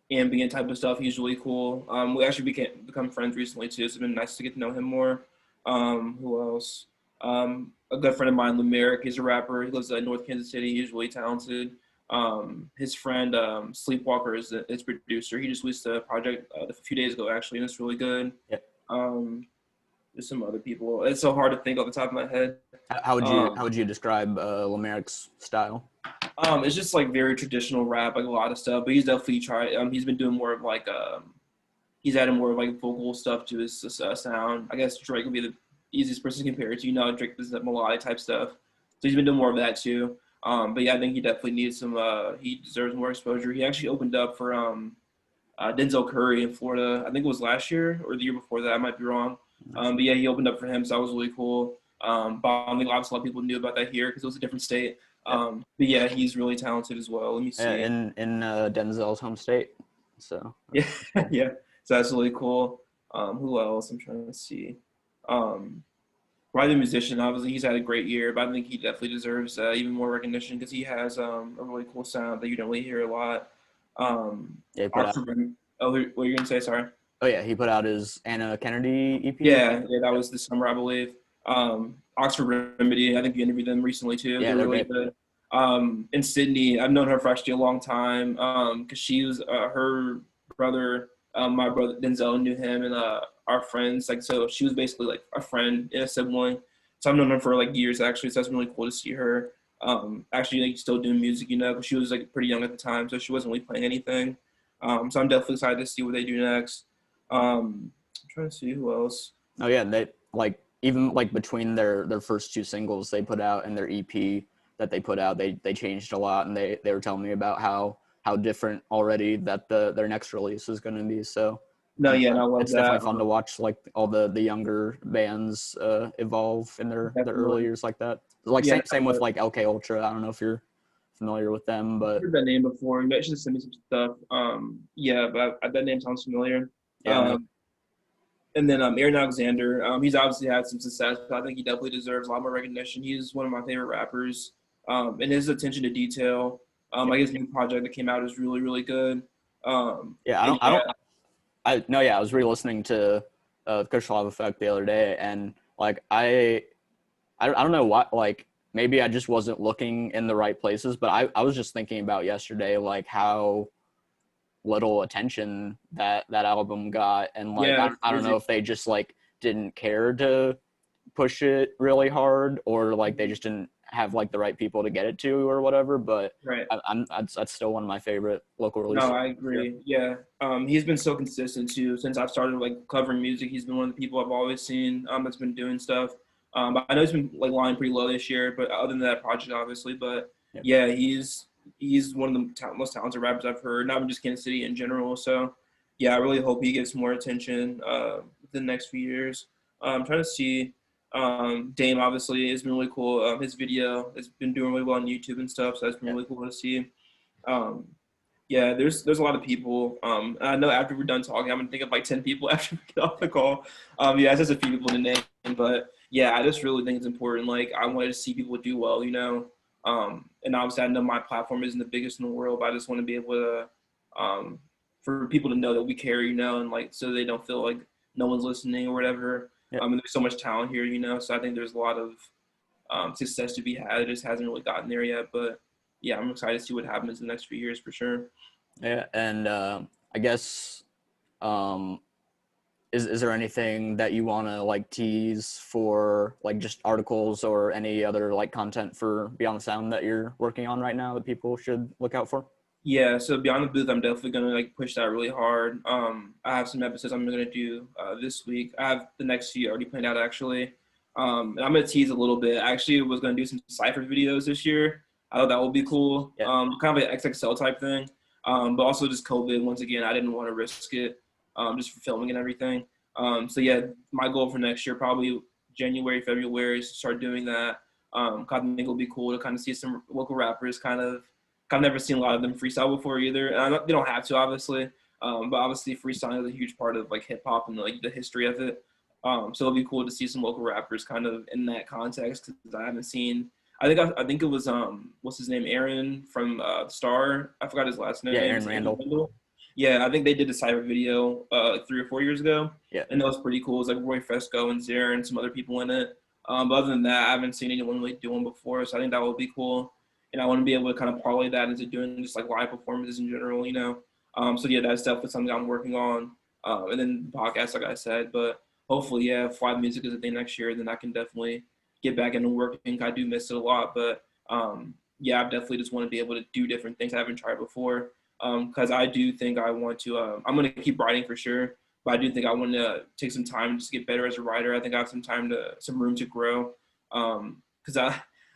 ambient type of stuff. He's really cool. We actually become friends recently too, so it's been nice to get to know him more. Who else? A good friend of mine, Lemerick, he's a rapper. He lives in North Kansas City. He's really talented. His friend, Sleepwalker, is his producer. He just released a project a few days ago, actually, and it's really good. Yeah. There's some other people. It's so hard to think off the top of my head. How would you describe Lamarck's style? It's just like very traditional rap, like a lot of stuff. But he's definitely tried. He's been doing more of like he's added more of like vocal stuff to his sound. I guess Drake would be the easiest person to compare it to. You know, Drake does that melodic type stuff, so he's been doing more of that too. But yeah, I think he definitely needs some. He deserves more exposure. He actually opened up for Denzel Curry in Florida. I think it was last year or the year before that. I might be wrong. But yeah, he opened up for him, so that was really cool. But I think obviously a lot of people knew about that here because it was a different state. But yeah, he's really talented as well. Let me see. In Denzell's home state. So yeah, yeah. So that's really cool. Who else? I'm trying to see. Probably the musician. Obviously, he's had a great year, but I think he definitely deserves even more recognition because he has a really cool sound that you don't really hear a lot. Yeah, he put out. Oh, what were you gonna say? Sorry. Oh yeah, he put out his Anna Kennedy EP. Yeah, that was this summer, I believe. Oxford Remedy. I think you interviewed them recently too. Yeah, they're really good. In Sydney, I've known her for actually a long time. Because she was her brother. My brother Danzell knew him, and our friends. Like, so she was basically like a friend and a sibling. So I've known her for like years actually. So that's been really cool to see her. Actually, like still doing music, you know, because she was like pretty young at the time, so she wasn't really playing anything. So I'm definitely excited to see what they do next. I'm trying to see who else. Oh yeah, they like even like between their first two singles they put out and their EP that they put out, they changed a lot, and they were telling me about how different already that their next release is going to be. So no, yeah, and I love it's that. definitely fun to watch like all the younger bands evolve in their early years like that. Like yeah, same with like LK Ultra. I don't know if you're familiar with them, but I've heard that name before. You should send me some stuff. Yeah, but that name sounds familiar. yeah, And then Aaron Alexander, he's obviously had some success, but I think he definitely deserves a lot more recognition. He's one of my favorite rappers, and his attention to detail. Like his new project that came out is really, really good. yeah, I was re-listening to Kush Love Effect the other day, and like I don't know what, like maybe I just wasn't looking in the right places, but I was just thinking about yesterday like how little attention that album got, and like Yeah, I don't know if they just like didn't care to push it really hard, or like they just didn't have like the right people to get it to or whatever, but right. that's still one of my favorite local releases. No, I agree. Yeah. He's been so consistent too. Since I've started like covering music, he's been one of the people I've always seen that's been doing stuff. But I know he's been like lying pretty low this year, but other than that project, obviously. But yeah, he's one of the most talented rappers I've heard, not even just Kansas City in general. So yeah, I really hope he gets more attention the next few years. I'm trying to see. Dame obviously has been really cool. His video has been doing really well on YouTube and stuff, so that's been really cool to see. Um, yeah, there's a lot of people. I know after we're done talking, I'm gonna think of like 10 people after we get off the call. Yeah, it's just a few people to name, but yeah, I just really think it's important. Like, I wanted to see people do well, you know. And obviously, I know my platform isn't the biggest in the world, but I just want to be able to, for people to know that we care, you know, and like so they don't feel like no one's listening or whatever. And there's so much talent here, you know. So I think there's a lot of success to be had. It just hasn't really gotten there yet, but yeah, I'm excited to see what happens in the next few years for sure. Yeah, and I guess is there anything that you want to like tease for like just articles or any other like content for Beyond the Sound that you're working on right now that people should look out for? Yeah, so Beyond the Booth, I'm definitely gonna like push that really hard. I have some episodes I'm gonna do this week. I have the next few already planned out actually. And I'm gonna tease a little bit. I actually was gonna do some cipher videos this year. I thought that would be cool. Yeah. Kind of an XXL type thing. But also just COVID. Once again, I didn't want to risk it, just for filming and everything. So yeah, my goal for next year, probably January, February, is to start doing that. I think it'll be cool to kind of see some local rappers kind of. I've never seen a lot of them freestyle before either. And they don't have to, obviously. But obviously, freestyling is a huge part of like hip hop and like the history of it. So it'll be cool to see some local rappers kind of in that context because I haven't seen. I think it was what's his name, Aaron from Star. I forgot his last name. Yeah, Aaron Randall. Yeah, I think they did a cyber video like 3 or 4 years ago. Yeah, and that was pretty cool. It was like Roy Fresco and Zara and some other people in it. But other than that, I haven't seen anyone really do one before. So I think that would be cool. And I want to be able to kind of parlay that into doing just like live performances in general, you know. So yeah, that's definitely something I'm working on. And then the podcast, like I said, but hopefully, yeah, if live music is a thing next year, then I can definitely get back into working. I do miss it a lot, but yeah, I definitely just want to be able to do different things I haven't tried before. Because I do think I want to. I'm going to keep writing for sure, but I do think I want to take some time to just get better as a writer. I think I have some room to grow. Because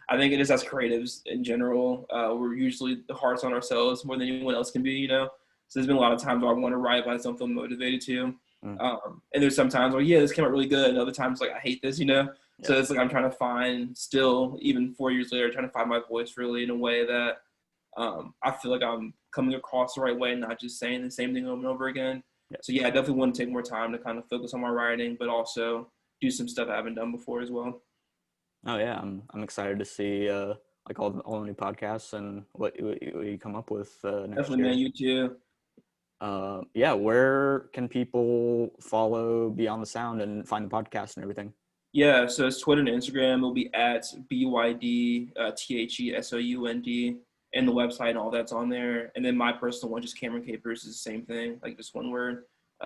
I think it is as creatives in general, we're usually the hardest on ourselves more than anyone else can be. So there's been a lot of times where I want to write, but I just don't feel motivated to. Mm. And there's sometimes where, yeah, this came out really good, and other times like I hate this. Yeah. So it's like I'm trying to find still, even 4 years later, trying to find my voice really in a way that I feel like I'm coming across the right way, not just saying the same thing over and over again. Yeah. So yeah, I definitely want to take more time to kind of focus on my writing, but also do some stuff I haven't done before as well. Oh yeah, I'm excited to see like all the new podcasts and what you come up with next Definitely, man. year. You too. Yeah, where can people follow Beyond the Sound and find the podcast and everything? Yeah, so it's Twitter and Instagram. It'll be at BYD THESOUND, and the website and all that's on there. And then my personal one, just Cameron Capers, is the same thing, like just one word.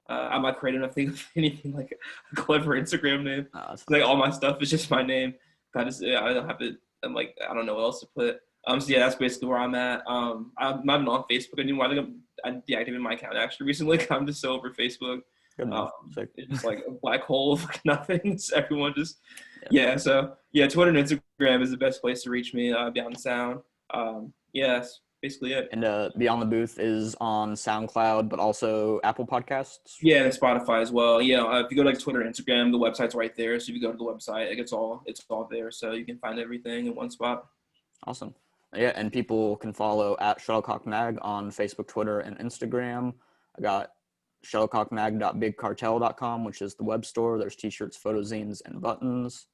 I'm not creative enough to think of anything like a clever Instagram name. That's Like fine. all my stuff is just my name. I don't have it. I don't know what else to put. So yeah, that's basically where I'm at. I'm not even on Facebook anymore. I think I deactivated my account actually recently. I'm just so over Facebook. Good enough. Sick. It's just like a black hole of like nothing. So everyone just Yeah. yeah. So yeah, Twitter and Instagram is the best place to reach me. Beyond Sound. Yeah, that's basically it. And Beyond the Booth is on SoundCloud, but also Apple Podcasts. Yeah, and Spotify as well. Yeah, if you go to like Twitter, Instagram, the website's right there. So if you go to the website, like it's all there. So you can find everything in one spot. Awesome. Yeah, and people can follow at Shuttlecock Mag on Facebook, Twitter, and Instagram. I got shuttlecockmag.bigcartel.com, which is the web store. There's t-shirts, photo-zines, and buttons.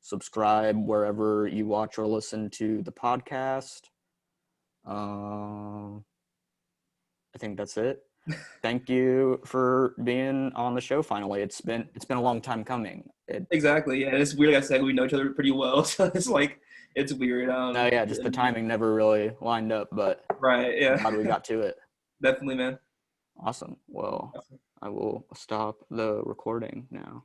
Subscribe wherever you watch or listen to the podcast. I think that's it. Thank you for being on the show finally. It's been a long time coming. Exactly. Yeah, it's weird. Like I said, we know each other pretty well, so it's like it's weird. No, yeah, just the timing never really lined up, but right. I'm Yeah, glad we got to it. definitely, man. Awesome. Well, I will stop the recording now.